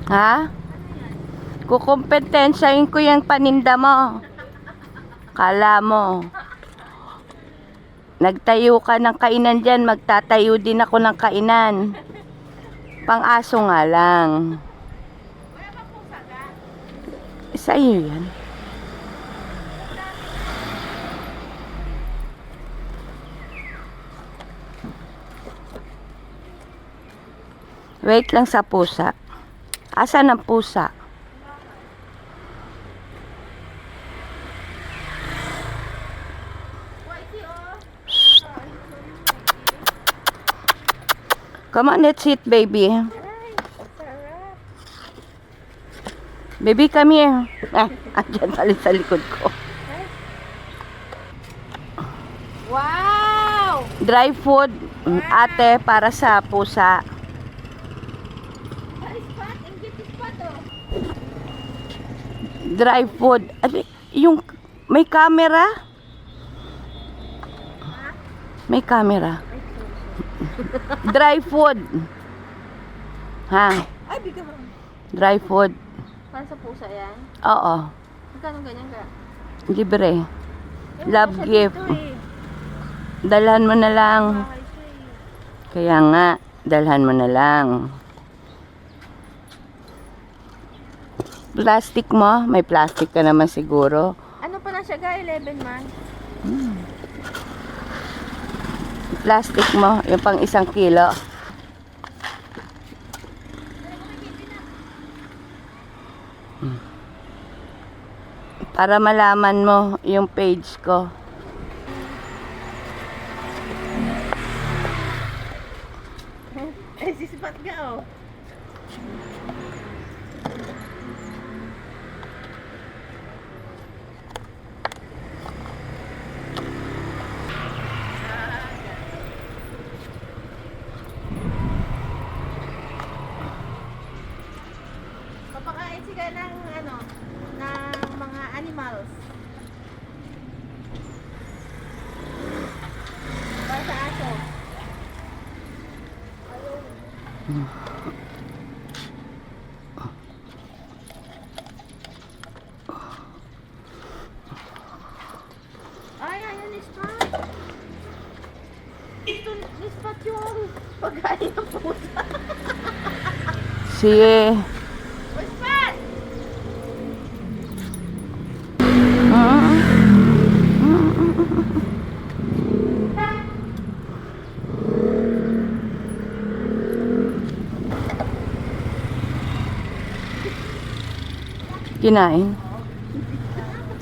Ha? Kukumpetensyahin ko yung paninda mo. Kala mo. Nagtayo ka ng kainan dyan, magtatayo din ako ng kainan. Pang-aso nga lang. Sa iyo yan. Wait lang sa pusa. Asan ang pusa? Come on, let's eat, baby. Baby, come here. Andyan sa likod ko. Wow! Dry food, ate, para sa pusa. Dry food. Yung, may camera? May camera. Dry food. Ha? Ay, bigyan mo. Dry food. Para sa pusa yan? Oo. Magkano ganyan ka? Libre. Love Siya gift. dito eh. Dalhan mo na lang. Bahay siya eh. Kaya nga, dalhan mo na lang. Plastic mo? May plastic ka naman siguro. Ano pa na siya ga? 11 months? Plastic mo, yung pang 1 kilo. Para malaman mo yung page ko. Ay, sisipat ka oh. Papakain siya ng ano, ng mga animals. Para sa aso. Ay, ayan ni Spot. Ito ni Spot yung pagkain ng pusa. Sige. Uy, Spot! Kinain?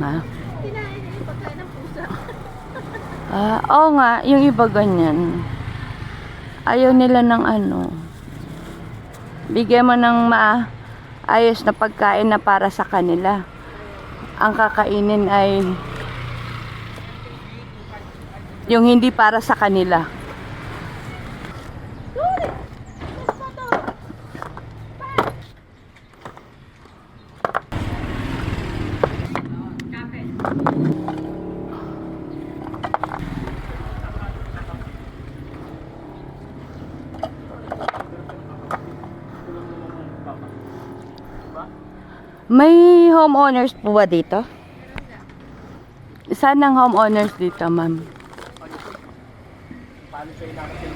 Ha? Kinain niya yung pagkain ng pusa. Oo nga, yung iba ganyan. Ayaw nila ng ano. Bigyan mo ng maayos na pagkain na para sa kanila. Ang kakainin ay yung hindi para sa kanila. May homeowners po ba dito? Saan ang homeowners dito, ma'am? Paano siya inakot